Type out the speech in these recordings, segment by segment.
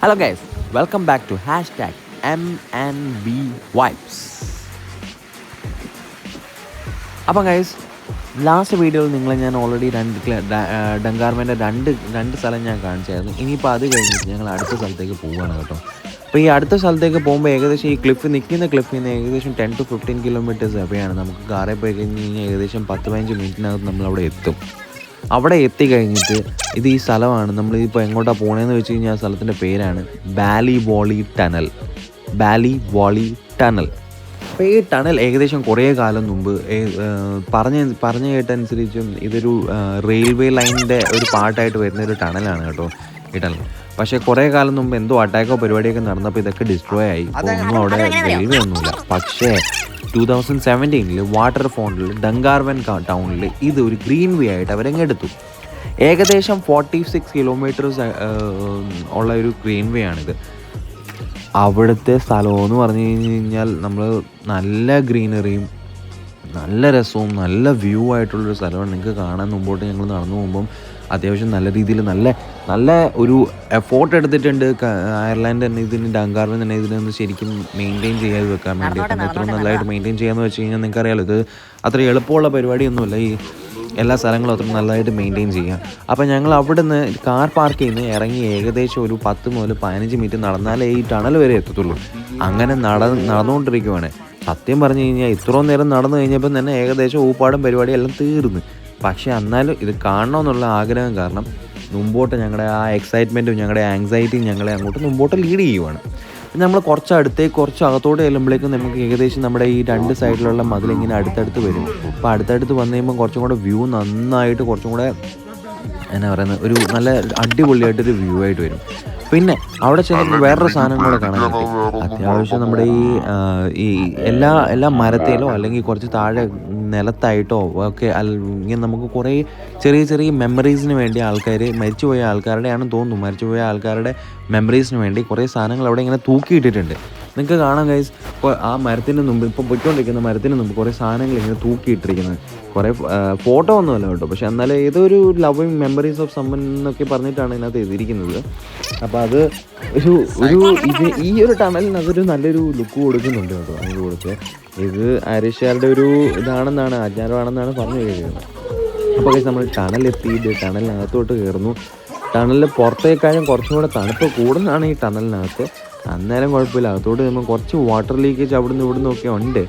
Hello guys, welcome back to hashtag MNB Vibes. അപ്പം guys last വീഡിയോയിൽ നിങ്ങളെ ഞാൻ ഓൾറെഡി ഡങ്കാർമേൻ്റെ രണ്ട് സ്ഥലം ഞാൻ കാണിച്ചായിരുന്നു. ഇനിയിപ്പോൾ അത് കഴിഞ്ഞിട്ട് ഞങ്ങൾ അടുത്ത സ്ഥലത്തേക്ക് പോവുകയാണ് കേട്ടോ. അപ്പോൾ ഈ അടുത്ത സ്ഥലത്തേക്ക് പോകുമ്പോൾ ഏകദേശം ഈ നിൽക്കുന്ന ക്ലിഫിൽ നിന്ന് ഏകദേശം 10 to 15 കിലോമീറ്റേഴ്സ് എവിടെയാണ്. നമുക്ക് കാറിൽ പോയി കഴിഞ്ഞ് കഴിഞ്ഞാൽ ഏകദേശം 10-15 മിനിറ്റിനകത്ത് നമ്മളവിടെ എത്തും. അവിടെ എത്തിക്കഴിഞ്ഞിട്ട് ഇത് ഈ സ്ഥലമാണ്. നമ്മളിപ്പോൾ എങ്ങോട്ടാണ് പോകണതെന്ന് വെച്ച് കഴിഞ്ഞാൽ ആ സ്ഥലത്തിൻ്റെ പേരാണ് ബാലി വോളി ടണൽ. അപ്പോൾ ഈ ടണൽ ഏകദേശം കുറേ കാലം മുമ്പ് പറഞ്ഞു കേട്ടനുസരിച്ചും ഇതൊരു റെയിൽവേ ലൈനിൻ്റെ ഒരു പാർട്ടായിട്ട് വരുന്ന ഒരു ടണലാണ് കേട്ടോ ഈ ടണൽ. പക്ഷേ കുറേ കാലം മുമ്പ് എന്തോ അറ്റാക്കോ പരിപാടിയൊക്കെ നടന്നപ്പോൾ ഇതൊക്കെ ഡിസ്ട്രോയ് ആയി. ഇപ്പോൾ ഒന്നും അവിടെ റെയിൽവേ ഒന്നുമില്ല. പക്ഷേ 2017 വാട്ടർ ഫോണ്ടിൽ ഡങ്കാർവൻ ടൗണിൽ ഇത് ഒരു ഗ്രീൻ വേ ആയിട്ട് അവരങ്ങെടുത്തു. ഏകദേശം 46 കിലോമീറ്റേഴ്സ് ഉള്ള ഒരു ഗ്രീൻ വേ ആണിത്. അവിടുത്തെ സ്ഥലമെന്ന് പറഞ്ഞു കഴിഞ്ഞാൽ നമ്മൾ നല്ല ഗ്രീനറിയും നല്ല രസവും നല്ല വ്യൂ ആയിട്ടുള്ളൊരു സ്ഥലമാണ്. നിങ്ങൾക്ക് കാണാൻ മുമ്പോട്ട് ഞങ്ങൾ നടന്നു പോകുമ്പം അത്യാവശ്യം നല്ല രീതിയിൽ നല്ല ഒരു എഫോർട്ട് എടുത്തിട്ടുണ്ട് അയർലാൻഡ് തന്നെ ഇതിന് ഡങ്കാർവൻ തന്നെ ഇതിനൊന്ന് ശരിക്കും മെയിൻറ്റെയിൻ ചെയ്യാതെ വെക്കാൻ വേണ്ടി. എത്ര നല്ലതായിട്ട് മെയിൻറ്റെയിൻ ചെയ്യാമെന്ന് വെച്ച് കഴിഞ്ഞാൽ നിങ്ങൾക്കറിയാലോ, ഇത് അത്ര എളുപ്പമുള്ള പരിപാടിയൊന്നുമില്ല ഈ എല്ലാ സ്ഥലങ്ങളും അത്ര നല്ലതായിട്ട് മെയിൻറ്റെയിൻ ചെയ്യാം. അപ്പോൾ ഞങ്ങൾ അവിടെ നിന്ന് കാർ പാർക്ക് ചെയ്യുന്ന ഇറങ്ങി ഏകദേശം ഒരു 10 മുതൽ 15 മിനിറ്റ് നടന്നാലേ ഈ ടണൽ വരെ എത്തത്തുള്ളൂ. അങ്ങനെ നടന്നുകൊണ്ടിരിക്കുവാണ്. സത്യം പറഞ്ഞു കഴിഞ്ഞാൽ ഇത്രയും നേരം നടന്നു കഴിഞ്ഞപ്പോൾ തന്നെ ഏകദേശം ഊപ്പാടും പരിപാടിയെല്ലാം തീർന്നു. പക്ഷേ എന്നാലും ഇത് കാണണമെന്നുള്ള ആഗ്രഹം കാരണം മുമ്പോട്ട് ഞങ്ങളുടെ ആ എക്സൈറ്റ്മെൻറ്റും ഞങ്ങളുടെ ആങ്സൈറ്റിയും ഞങ്ങളെ അങ്ങോട്ട് മുമ്പോട്ട് ലീഡ് ചെയ്യുവാണ്. നമ്മൾ കുറച്ച് അകത്തോട്ട് ചെല്ലുമ്പോഴേക്കും നമുക്ക് ഏകദേശം നമ്മുടെ ഈ രണ്ട് സൈഡിലുള്ള മതിലിങ്ങനെ അടുത്തടുത്ത് വരും. അപ്പോൾ അടുത്തടുത്ത് വന്നു കഴിയുമ്പോൾ കുറച്ചും കൂടെ വ്യൂ നന്നായിട്ട് കുറച്ചും കൂടെ എന്നാ പറയുന്നത് ഒരു നല്ല അടിപൊളിയായിട്ടൊരു വ്യൂ ആയിട്ട് വരും. പിന്നെ അവിടെ ചെന്നപ്പോൾ വേറൊരു സാധനം കൂടെ കാണാൻ പറ്റി. അത്യാവശ്യം നമ്മുടെ ഈ എല്ലാ മരത്തിലോ അല്ലെങ്കിൽ കുറച്ച് താഴെ നിലത്തായിട്ടോ ഒക്കെ ഇങ്ങനെ നമുക്ക് കുറേ ചെറിയ മെമ്മറീസിന് വേണ്ടി മരിച്ചുപോയ ആൾക്കാരുടെ മെമ്മറീസിന് വേണ്ടി കുറേ സാധനങ്ങൾ അവിടെ ഇങ്ങനെ തൂക്കിയിട്ടിട്ടുണ്ട്. നിങ്ങൾക്ക് കാണാം ഗൈസ്, ആ മരത്തിന് മുമ്പ് ഇപ്പോൾ പൊയ്ക്കൊണ്ടിരിക്കുന്ന മരത്തിന് മുമ്പ് കുറേ സാധനങ്ങൾ ഇങ്ങനെ തൂക്കിയിട്ടിരിക്കുന്നത്. കുറേ ഫോട്ടോ ഒന്നുമല്ല കേട്ടോ, പക്ഷെ എന്നാലും ഏതോ ഒരു ലവിങ് മെമ്മറീസ് ഓഫ് സമ്മൻ എന്നൊക്കെ പറഞ്ഞിട്ടാണ് ഇതിനകത്ത് എഴുതിയിരിക്കുന്നത്. അപ്പോൾ അത് ഈ ഒരു ടണലിന് അതൊരു നല്ലൊരു ലുക്ക് കൊടുക്കുന്നുണ്ട് കേട്ടോ. അതിന് കൊടുത്ത് ഇത് ആര്യശാരുടെ ഒരു ഇതാണെന്നാണ് ആചാരമാണെന്നാണ് പറഞ്ഞു കഴിയുന്നത്. അപ്പോൾ ഗൈസ് നമ്മൾ ടണലെത്തിയിട്ട് ടണലിനകത്തോട്ട് കയറുന്നു. ടണലിൽ പുറത്തേക്കാളും കുറച്ചും കൂടെ തണുപ്പ് കൂടുന്നതാണ് ഈ ടണലിനകത്ത്. അന്നേരം കുഴപ്പമില്ല. അകത്തോട്ട് നമ്മൾ കുറച്ച് വാട്ടർ ലീക്കേജ് അവിടുന്ന് ഇവിടുന്ന് ഒക്കെ ഉണ്ട്.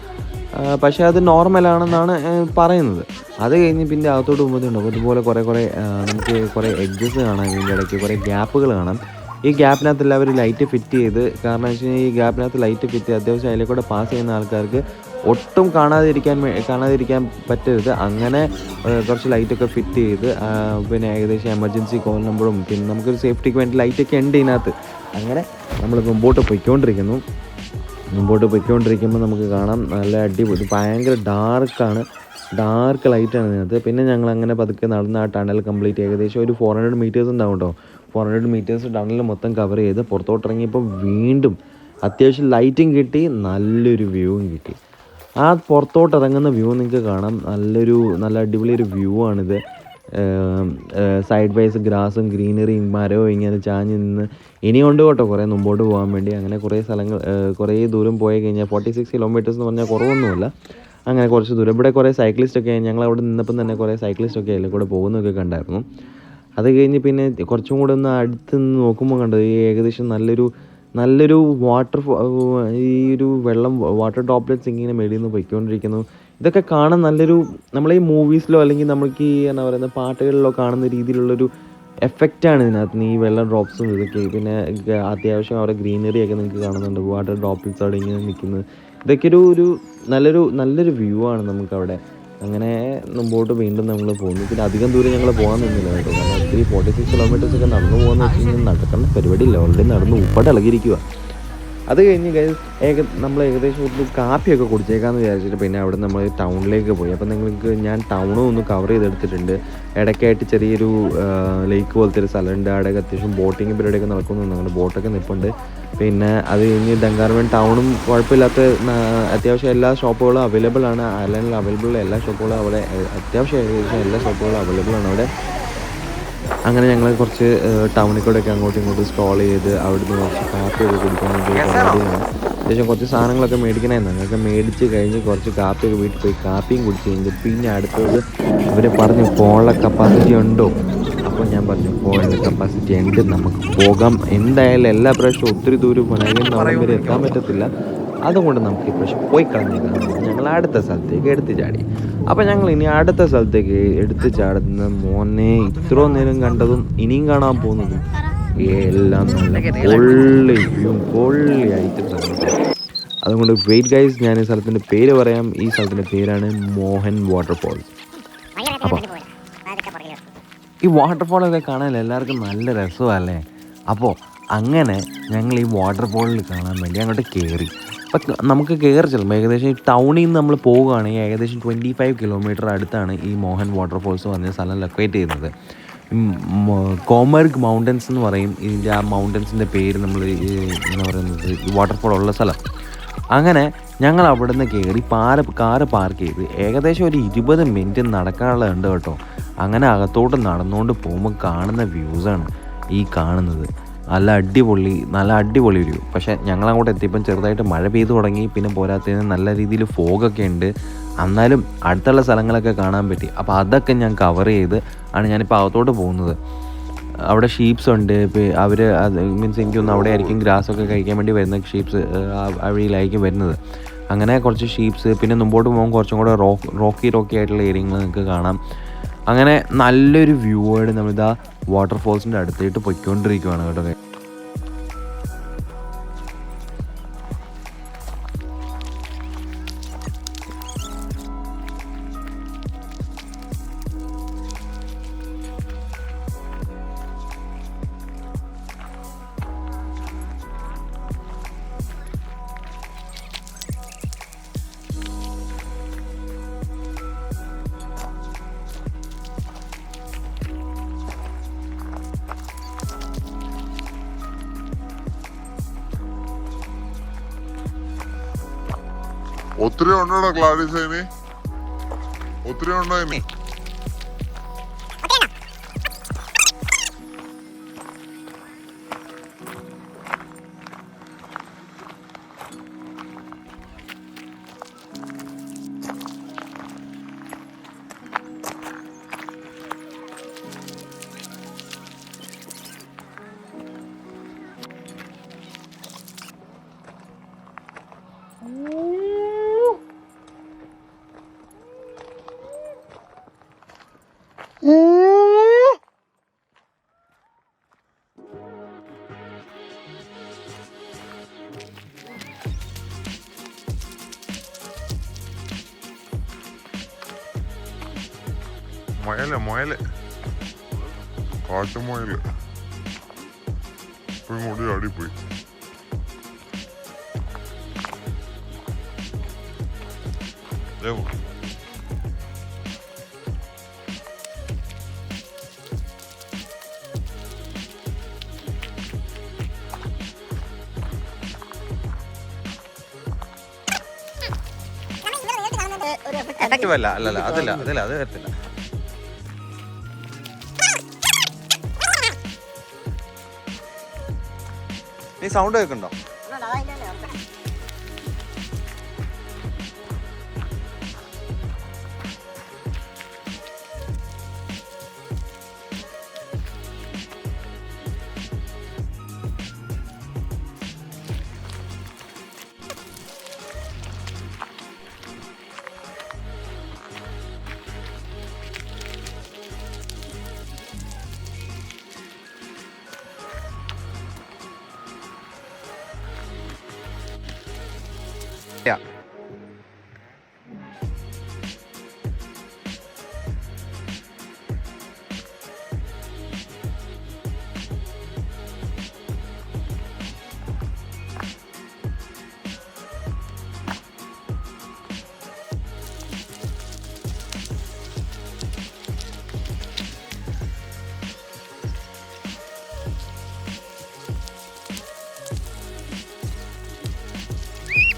പക്ഷേ അത് നോർമലാണെന്നാണ് പറയുന്നത്. അത് കഴിഞ്ഞ് പിന്നെ അകത്തോട്ട് പോകുമ്പോഴത്തേക്കുണ്ടാവും അതുപോലെ കുറേ നമുക്ക് കുറേ എഡ്ജസ് കാണാം. ഇതിൻ്റെ ഇടയ്ക്ക് കുറേ ഗ്യാപ്പുകൾ കാണാം. ഈ ഗ്യാപ്പിനകത്ത് എല്ലാവരും ലൈറ്റ് ഫിറ്റ് ചെയ്ത്, കാരണം വെച്ച് കഴിഞ്ഞാൽ ഈ ഗ്യാപ്പിനകത്ത് ലൈറ്റ് ഫിറ്റ് ചെയ്ത് അത്യാവശ്യം അതിലെ കൂടെ പാസ് ചെയ്യുന്ന ആൾക്കാർക്ക് ഒട്ടും കാണാതിരിക്കാൻ പറ്റരുത്. അങ്ങനെ കുറച്ച് ലൈറ്റൊക്കെ ഫിറ്റ് ചെയ്ത് പിന്നെ ഏകദേശം എമർജൻസി കോൾ നമ്പറും പിന്നെ നമുക്കൊരു സേഫ്റ്റിക്ക് വേണ്ടി ലൈറ്റൊക്കെ ഉണ്ട് ഇതിനകത്ത്. അങ്ങനെ നമ്മൾ മുമ്പോട്ട് പോയിക്കൊണ്ടിരിക്കുമ്പോൾ നമുക്ക് കാണാം നല്ല അടിപൊളി ഭയങ്കര ഡാർക്ക് ലൈറ്റാണ് ഇതിനകത്ത്. പിന്നെ ഞങ്ങൾ അങ്ങനെ പതുക്കെ നടന്ന് ആ ടണൽ കംപ്ലീറ്റ് ഏകദേശം ഒരു 400 മീറ്റേഴ്സ് ഉണ്ടാവും കേട്ടോ. 400 മീറ്റേഴ്സ് ടണൽ മൊത്തം കവർ ചെയ്ത് പുറത്തോട്ടിറങ്ങിയപ്പോൾ വീണ്ടും അത്യാവശ്യം ലൈറ്റും കിട്ടി, നല്ലൊരു വ്യൂവും കിട്ടി. ആ പുറത്തോട്ടിറങ്ങുന്ന വ്യൂ നിങ്ങൾക്ക് കാണാം. നല്ല അടിപൊളി ഒരു വ്യൂ ആണിത്. സൈഡ് വൈസ് ഗ്രാസും ഗ്രീനറിയും മരവും ഇങ്ങനെ ചാഞ്ഞ് നിന്ന് ഇനിയുണ്ട് കേട്ടോ കുറേ മുമ്പോട്ട് പോകാൻ വേണ്ടി. അങ്ങനെ കുറേ ദൂരം പോയി കഴിഞ്ഞാൽ 46 കിലോമീറ്റേഴ്സ് എന്ന് പറഞ്ഞാൽ കുറവൊന്നുമില്ല. അങ്ങനെ കുറച്ച് ദൂരം ഇവിടെ കുറേ സൈക്ലിസ്റ്റൊക്കെ ഞങ്ങൾ അവിടെ നിന്നപ്പം തന്നെ കുറേ സൈക്ലിസ്റ്റൊക്കെ അതിൽ കൂടെ പോകുന്നതൊക്കെ കണ്ടായിരുന്നു. അത് കഴിഞ്ഞ് പിന്നെ കുറച്ചും കൂടെ ഒന്ന് അടുത്ത് നിന്ന് നോക്കുമ്പോൾ കണ്ടത് ഏകദേശം നല്ലൊരു ഈ ഒരു വാട്ടർ ഡ്രോപ്ലെറ്റ്സ് ഇങ്ങനെ മേളിൽ നിന്ന് പൊയ്ക്കൊണ്ടിരിക്കുന്നു. ഇതൊക്കെ കാണാൻ നമ്മളെ ഈ മൂവീസിലോ അല്ലെങ്കിൽ നമുക്ക് ഈ എന്നാ പറയുന്ന പാട്ടുകളിലോ കാണുന്ന രീതിയിലുള്ളൊരു എഫക്റ്റാണ് ഇതിനകത്ത് ഈ വെള്ളം ഡ്രോപ്സും ഇതൊക്കെ. പിന്നെ അത്യാവശ്യം അവിടെ ഗ്രീനറിയൊക്കെ നിങ്ങൾക്ക് കാണുന്നുണ്ട്. വാട്ടർ ഡ്രോപ്ലെറ്റ്സ് അവിടെ ഇങ്ങനെ നിൽക്കുന്നത് ഇതൊക്കെ ഒരു നല്ലൊരു വ്യൂ ആണ് നമുക്കവിടെ. അങ്ങനെ മുമ്പോട്ട് വീണ്ടും നമ്മൾ പോകുന്നു. പിന്നെ അധികം ദൂരം ഞങ്ങൾ പോകാൻ നിന്നില്ല കേട്ടോ, കാരണം ഒത്തിരി 46 കിലോമീറ്റേഴ്സൊക്കെ നടന്നു പോകുന്ന വെച്ച് കഴിഞ്ഞാൽ നടക്കേണ്ട പരിപാടിയില്ല, ഓൾറെഡി നടന്ന് ഉപ്പാട് ഇളകിയിരിക്കുക. അത് കഴിഞ്ഞ് നമ്മൾ ഏകദേശം ഒരു കാപ്പിയൊക്കെ കുടിച്ചേക്കാമെന്ന് വിചാരിച്ചിട്ട് പിന്നെ അവിടെ നമ്മൾ ടൗണിലേക്ക് പോയി. അപ്പോൾ നിങ്ങൾക്ക് ഞാൻ ടൗണും ഒന്ന് കവർ ചെയ്തെടുത്തിട്ടുണ്ട്. ഇടയ്ക്കായിട്ട് ചെറിയൊരു ലേക്ക് പോലത്തെ ഒരു സ്ഥലമുണ്ട്. അവിടെ അത്യാവശ്യം ബോട്ടിങ് പരിപാടിയൊക്കെ നടക്കുന്നുണ്ട്. അങ്ങനെ ബോട്ടൊക്കെ നിൽപ്പുണ്ട്. പിന്നെ അത് കഴിഞ്ഞ് ഡങ്കാർവൻ ടൗണും കുഴപ്പമില്ലാത്ത അത്യാവശ്യം എല്ലാ ഷോപ്പുകളും അവൈലബിൾ ആണ്. അയർലൻഡിൽ അവൈലബിൾ ഉള്ള എല്ലാ ഷോപ്പുകളും അവിടെ അത്യാവശ്യം ഏകദേശം എല്ലാ ഷോപ്പുകളും അവൈലബിൾ ആണ് അവിടെ. അങ്ങനെ ഞങ്ങൾ കുറച്ച് ടൗണിൽ കൂടെയൊക്കെ അങ്ങോട്ടും ഇങ്ങോട്ടും സ്ക്രോൾ ചെയ്ത് അവിടുന്ന് കുറച്ച് കാപ്പിയൊക്കെ കുടിക്കാൻ വേണ്ടി പരിപാടിയാണ്. അത്യാവശ്യം കുറച്ച് സാധനങ്ങളൊക്കെ മേടിക്കണമായിരുന്നു. ഞങ്ങൾക്ക് മേടിച്ച് കഴിഞ്ഞ് കുറച്ച് കാപ്പിയൊക്കെ വീട്ടിൽ പോയി കാപ്പിയും കുടിച്ച് കഴിഞ്ഞ് പിന്നെ അടുത്തത് ഇവർ പറഞ്ഞു ഫോണിലെ കപ്പാസിറ്റി ഉണ്ടോ. അപ്പോൾ ഞാൻ പറഞ്ഞു ഫോണിൽ കപ്പാസിറ്റി ഉണ്ട്, നമുക്ക് പോകാം. എന്തായാലും എല്ലാ പ്രാവശ്യവും ഒത്തിരി ദൂരം അവിടം വരെ എത്താൻ പറ്റത്തില്ല, അതുകൊണ്ട് നമുക്ക് ഇപ്രാവശ്യം പോയി കളഞ്ഞേക്കാം. ഞങ്ങൾ അടുത്ത സ്ഥലത്തേക്ക് എടുത്ത് ചാടി. അപ്പോൾ ഞങ്ങൾ ഇനി അടുത്ത സ്ഥലത്തേക്ക് എടുത്ത് ചാടുന്ന മോനെ ഇത്രയും നേരം കണ്ടതും ഇനിയും കാണാൻ പോകുന്നതും എല്ലാം നല്ല പൊള്ളിയായിട്ട് സ്ഥലമുണ്ട്. അതുകൊണ്ട് വെയിറ്റ് ഗൈസ്, ഞാൻ ഈ സ്ഥലത്തിൻ്റെ പേര് പറയാം. ഈ സ്ഥലത്തിൻ്റെ പേരാണ് മോഹൻ വാട്ടർഫോൾ. അപ്പോൾ ഈ വാട്ടർഫോളൊക്കെ കാണാൻ എല്ലാവർക്കും നല്ല രസമല്ലേ. അപ്പോൾ അങ്ങനെ ഞങ്ങൾ ഈ വാട്ടർഫോളിൽ കാണാൻ വേണ്ടി അങ്ങോട്ട് കയറി. അപ്പം നമുക്ക് കയറി ചെല്ലുമ്പോൾ ഏകദേശം ഈ ടൗണിൽ നിന്ന് നമ്മൾ പോവുകയാണെങ്കിൽ ഏകദേശം 25 കിലോമീറ്റർ അടുത്താണ് ഈ മോഹൻ വാട്ടർഫോൾസ് പറഞ്ഞ സ്ഥലം ലൊക്കേറ്റ് ചെയ്യുന്നത്. കോമർഗ് മൗണ്ടൻസ് എന്ന് പറയും ഇതിൻ്റെ. ആ മൗണ്ടൻസിൻ്റെ പേര് നമ്മൾ എന്താ പറയുന്നത്, ഈ വാട്ടർഫോൾ ഉള്ള സ്ഥലം. അങ്ങനെ ഞങ്ങൾ അവിടെ നിന്ന് കയറി കാറ് പാർക്ക് ചെയ്ത് ഏകദേശം ഒരു 20 മിനിറ്റ് നടക്കാനുള്ളതുണ്ട് കേട്ടോ. അങ്ങനെ അകത്തോട്ട് നടന്നുകൊണ്ട് പോകുമ്പോൾ കാണുന്ന വ്യൂസാണ് ഈ കാണുന്നത്. നല്ല അടിപൊളി വ്യൂ. പക്ഷേ ഞങ്ങളങ്ങോട്ട് എത്തിയപ്പം ചെറുതായിട്ട് മഴ പെയ്തു തുടങ്ങി. പിന്നെ പോരാത്തതിന് നല്ല രീതിയിൽ ഫോഗൊക്കെ ഉണ്ട്. എന്നാലും അടുത്തുള്ള സ്ഥലങ്ങളൊക്കെ കാണാൻ പറ്റി. അപ്പോൾ അതൊക്കെ ഞാൻ കവർ ചെയ്ത് ആണ് ഞാനിപ്പോൾ അകത്തോട്ട് പോകുന്നത്. അവിടെ ഷീപ്സ് ഉണ്ട്. അവർ അത് മീൻസ് എനിക്കൊന്ന് അവിടെ ആയിരിക്കും ഗ്രാസൊക്കെ കഴിക്കാൻ വേണ്ടി വരുന്ന ഷീപ്സ് ആ വഴിയിലായിരിക്കും വരുന്നത്. അങ്ങനെ കുറച്ച് ഷീപ്സ്, പിന്നെ മുമ്പോട്ട് പോകുമ്പോൾ കുറച്ചും കൂടെ റോക്കി ആയിട്ടുള്ള ഏരിയകൾ നിങ്ങൾക്ക് കാണാം. അങ്ങനെ നല്ലൊരു വ്യൂ ആയിട്ട് നമ്മളിതാ വാട്ടർഫോൾസിൻ്റെ അടുത്തായിട്ട് പൊയ്ക്കൊണ്ടിരിക്കുകയാണ് കേട്ടോ. ഒത്തിരി ഉണ്ടോ ക്ലാരിസൈന്? ഒത്തിരി ഉണ്ടോ ഇനി? മുയല് കാട്ടുമുയല് ഇപ്പോഴും കൂടി ആടിപ്പോയി. അല്ലല്ല അതല്ല അത് വരത്തില്ല. നീ സൗണ്ട് കേൾക്കുന്നുണ്ടോ?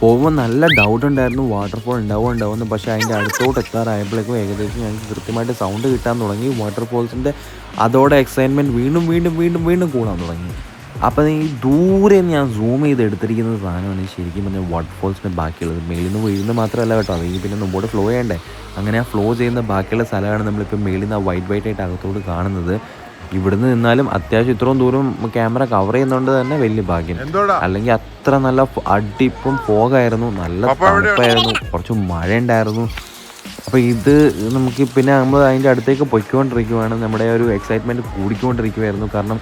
പോകുമ്പോൾ നല്ല ഡൗട്ട് ഉണ്ടായിരുന്നു വാട്ടർഫോൾ ഉണ്ടാവുമെന്ന്. പക്ഷേ അതിൻ്റെ അടുത്തോട്ട് എത്താറായപ്പോഴേക്കും ഏകദേശം ഞങ്ങൾക്ക് കൃത്യമായിട്ട് സൗണ്ട് കിട്ടാൻ തുടങ്ങി. വാട്ടർഫോൾസിൻ്റെ അതോടെ എക്സൈറ്റ്മെൻറ്റ് വീണ്ടും വീണ്ടും വീണ്ടും വീണ്ടും കൂടാൻ തുടങ്ങി. അപ്പം ഈ ദൂരെ ഞാൻ സൂം ചെയ്ത് എടുത്തിരിക്കുന്ന സാധനമാണ് ശരിക്കും പറഞ്ഞാൽ വാട്ടർഫോൾസിൻ്റെ ബാക്കിയുള്ളത്. മേളിൽ നിന്ന് വീഴുന്നത് മാത്രമല്ല കേട്ടോ, അതെങ്കിൽ പിന്നെ മുമ്പോട്ട് ഫ്ലോ ചെയ്യണ്ടേ. അങ്ങനെ ആ ഫ്ലോ ചെയ്യുന്ന ബാക്കിയുള്ള സ്ഥലമാണ് നമ്മളിപ്പോൾ മേളിൽ നിന്ന് വൈറ്റ് ആയിട്ട് അകത്തോട് കാണുന്നത്. ഇവിടുന്ന് നിന്നാലും അത്യാവശ്യം ഇത്രയും ദൂരം ക്യാമറ കവർ ചെയ്യുന്നതുകൊണ്ട് തന്നെ വലിയ ഭാഗ്യം. അല്ലെങ്കിൽ അത്ര നല്ല അടിപ്പം ഫോഗായിരുന്നു, നല്ല തണുപ്പായിരുന്നു, കുറച്ച് മഴ ഉണ്ടായിരുന്നു. അപ്പോൾ ഇത് നമുക്ക് പിന്നെ നമ്മൾ അതിൻ്റെ അടുത്തേക്ക് പൊയ്ക്കൊണ്ടിരിക്കുവാണ്. നമ്മുടെ ഒരു എക്സൈറ്റ്മെൻറ്റ് കൂടിക്കൊണ്ടിരിക്കുമായിരുന്നു. കാരണം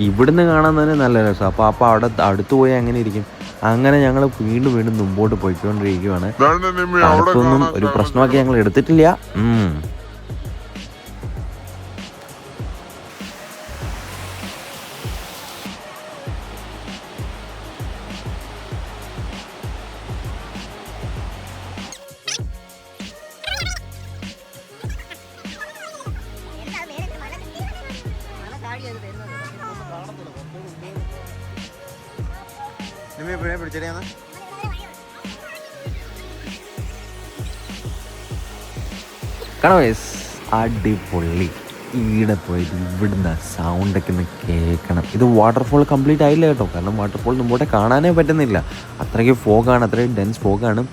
ഇവിടുന്ന് കാണാൻ തന്നെ നല്ല രസം. അപ്പോൾ അവിടെ അടുത്ത് പോയാൽ എങ്ങനെ ഇരിക്കും. അങ്ങനെ ഞങ്ങൾ വീണ്ടും വീണ്ടും മുമ്പോട്ട് പോയിക്കൊണ്ടിരിക്കുകയാണ്. തണുപ്പൊന്നും ഒരു പ്രശ്നമാക്കി ഞങ്ങൾ എടുത്തിട്ടില്ല. കണവേസ് അടിപൊളി. ഈടെ പോയിട്ട് ഇവിടുന്ന് സൗണ്ടൊക്കെ ഒന്ന് കേൾക്കണം. ഇത് വാട്ടർഫോൾ കംപ്ലീറ്റ് ആയില്ല കേട്ടോ, കാരണം വാട്ടർഫോൾ മുമ്പോട്ട് കാണാനേ പറ്റുന്നില്ല. അത്രയ്ക്ക് ഫോഗാണ്, അത്രയും ഡെൻസ് ഫോഗാണ്.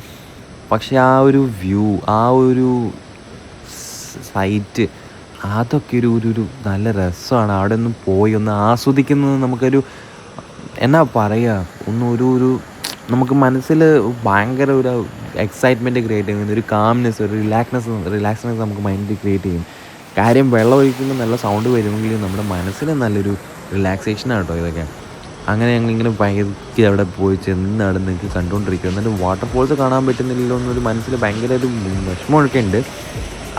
പക്ഷെ ആ ഒരു വ്യൂ, ആ ഒരു സൈറ്റ്, അതൊക്കെ ഒരു നല്ല രസമാണ്. അവിടെ ഒന്ന് പോയി ഒന്ന് ആസ്വദിക്കുന്നത് നമുക്കൊരു എന്നാ പറയുക, ഒരു നമുക്ക് മനസ്സിൽ ഭയങ്കര ഒരു എക്സൈറ്റ്മെൻറ്റ് ക്രിയേറ്റ് ചെയ്യുന്ന ഒരു കാംനെസ്, ഒരു റിലാക്സ്നെസ് നമുക്ക് മൈൻഡിൽ ക്രിയേറ്റ് ചെയ്യും. കാര്യം വെള്ളം ഒഴിക്കുമ്പോൾ നല്ല സൗണ്ട് വരുമെങ്കിലും നമ്മുടെ മനസ്സിന് നല്ലൊരു റിലാക്സേഷനാണ് കേട്ടോ ഇതൊക്കെ. അങ്ങനെ ഞങ്ങളിങ്ങനെ ഭയങ്കര അവിടെ പോയി ചെന്നാണ് നിങ്ങൾക്ക് കണ്ടുകൊണ്ടിരിക്കുക. എന്നിട്ട് വാട്ടർഫോൾസ് കാണാൻ പറ്റുന്നില്ലല്ലോ എന്നൊരു മനസ്സിൽ ഭയങ്കര ഒരു വിഷമമൊക്കെ ഉണ്ട്.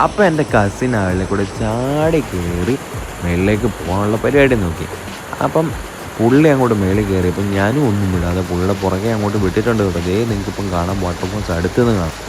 അപ്പോൾ എൻ്റെ കസിൻ ആളിനെ കൂടെ ചാടി കയറി മേളിലേക്ക് പോകാനുള്ള പരിപാടി നോക്കി. അപ്പം പുള്ളി അങ്ങോട്ട് മേളിൽ കയറി. അപ്പം ഞാനും ഒന്നും വിടാതെ പുള്ളിയുടെ പുറകെ അങ്ങോട്ട് വിട്ടിട്ടുണ്ട് കേട്ടോ. അതേ നിങ്ങൾക്കിപ്പം കാണാം, വാട്ടർഫോൾസ് അടുത്തുനിന്ന് കാണാം.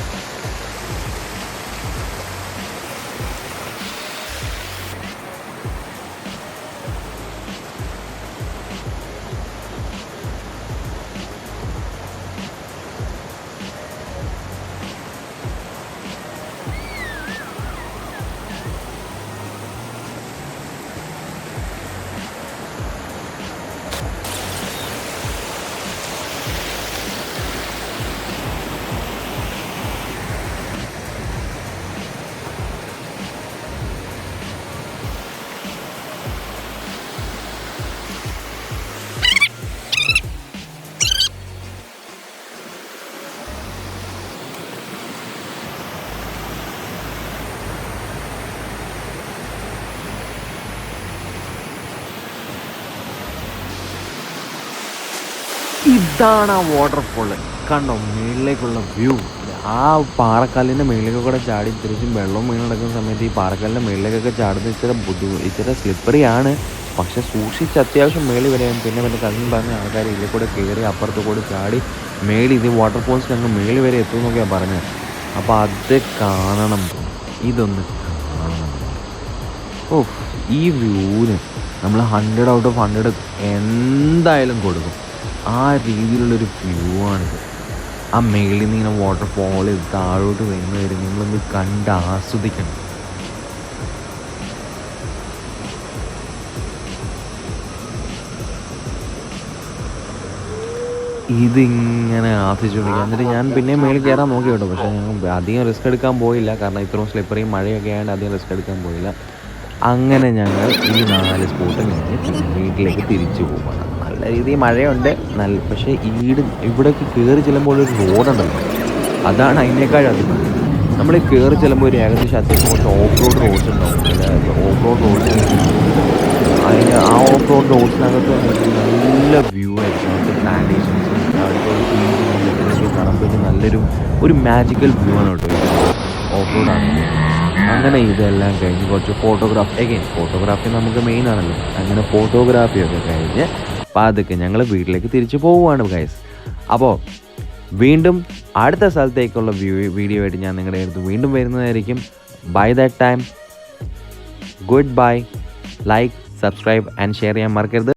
ഇതാണ് ആ വാട്ടർഫോള്. കണ്ടോ മേളിലേക്കുള്ള വ്യൂ. ആ പാറക്കല്ലിൻ്റെ മേളിലേക്ക് കൂടെ ചാടി തിരിച്ചും വെള്ളം വീണ് നടക്കുന്ന സമയത്ത് ഈ പാറക്കല്ലിൻ്റെ മേളിലേക്കൊക്കെ ചാടുന്നത് ഇച്ചിരി സ്ലിപ്പറിയാണ്. പക്ഷെ സൂക്ഷിച്ച് അത്യാവശ്യം മേളിൽ വരെയും. പിന്നെ കസിൻ പറഞ്ഞ ആൾക്കാർ ഇതിൽ കൂടെ കയറി അപ്പുറത്ത് കൂടെ ചാടി മേളിൽ ഇത് വാട്ടർഫോൾസ് ഞങ്ങൾ മേളിൽ വരെ എത്തുമെന്നൊക്കെയാണ് പറഞ്ഞത്. അപ്പോൾ അത് കാണണം, ഇതൊന്ന് കാണണം. ഓ, ഈ വ്യൂവിന് നമ്മൾ 100 out of 100 എന്തായാലും കൊടുക്കും. ആ രീതിയിലുള്ളൊരു വ്യൂ ആണിത്. ആ മേളിൽ നിന്ന് ഇങ്ങനെ വാട്ടർഫോൾ താഴോട്ട് വരുന്ന വരും നിങ്ങളൊന്ന് കണ്ട് ആസ്വദിക്കണം. ഇതിങ്ങനെ ആസ്വദിച്ചുകൊണ്ടിരിക്കുക. എന്നിട്ട് ഞാൻ പിന്നെ മേളിൽ കയറാൻ നോക്കി കേട്ടോ. പക്ഷേ ഞാൻ അധികം റിസ്ക് എടുക്കാൻ പോയില്ല, കാരണം ഇത്രയും സ്ലിപ്പറിയും മഴയൊക്കെ ആയതുകൊണ്ട് അധികം റിസ്ക് എടുക്കാൻ പോയില്ല. അങ്ങനെ ഞങ്ങൾ ഈ 4 സ്പോട്ട് കഴിഞ്ഞ് പിന്നെ വീട്ടിലേക്ക് തിരിച്ചു പോകണം. നല്ല രീതിയിൽ മഴയുണ്ട്, പക്ഷേ ഇവിടേക്ക് കയറി ചെല്ലുമ്പോൾ ഒരു റോഡുണ്ടല്ലോ, അതാണ് അതിനേക്കാൾ അധികം. നമ്മൾ കയറി ചെല്ലുമ്പോൾ ഒരു ഏകദേശം അത്യാവശ്യം കുറച്ച് ഓഫ് റോഡ് റോഡ്സ് ഉണ്ടാവും. ഓഫ് റോഡ് റോഡ്സ് അതിൻ്റെ ആ ഓഫ് റോഡ് റോഡ്സിനകത്ത് നല്ല വ്യൂ ആയിരിക്കും. അവിടുത്തെ പ്ലാന്റേഷൻസും അവിടുത്തെ ഒരു ഫീൽഡൊക്കെ കാണുമ്പോൾ നല്ലൊരു മാജിക്കൽ വ്യൂ ആണ് കേട്ടോ ഓഫ് റോഡാണ്. അങ്ങനെ ഇതെല്ലാം കഴിഞ്ഞ് കുറച്ച് ഫോട്ടോഗ്രാഫി നമുക്ക് മെയിൻ ആണല്ലോ. അങ്ങനെ ഫോട്ടോഗ്രാഫിയൊക്കെ കഴിഞ്ഞ് പതുക്കെ ഞങ്ങൾ വീട്ടിലേക്ക് തിരിച്ചു പോവുകയാണ് ഗൈസ്. അപ്പോൾ വീണ്ടും അടുത്ത സ്ഥലത്തേക്കുള്ള വീഡിയോ ആയിട്ട് ഞാൻ നിങ്ങളുടെ അടുത്ത് വീണ്ടും വരുന്നതായിരിക്കും. By that time, goodbye. Like, subscribe and share ചെയ്യാൻ മറക്കരുത്.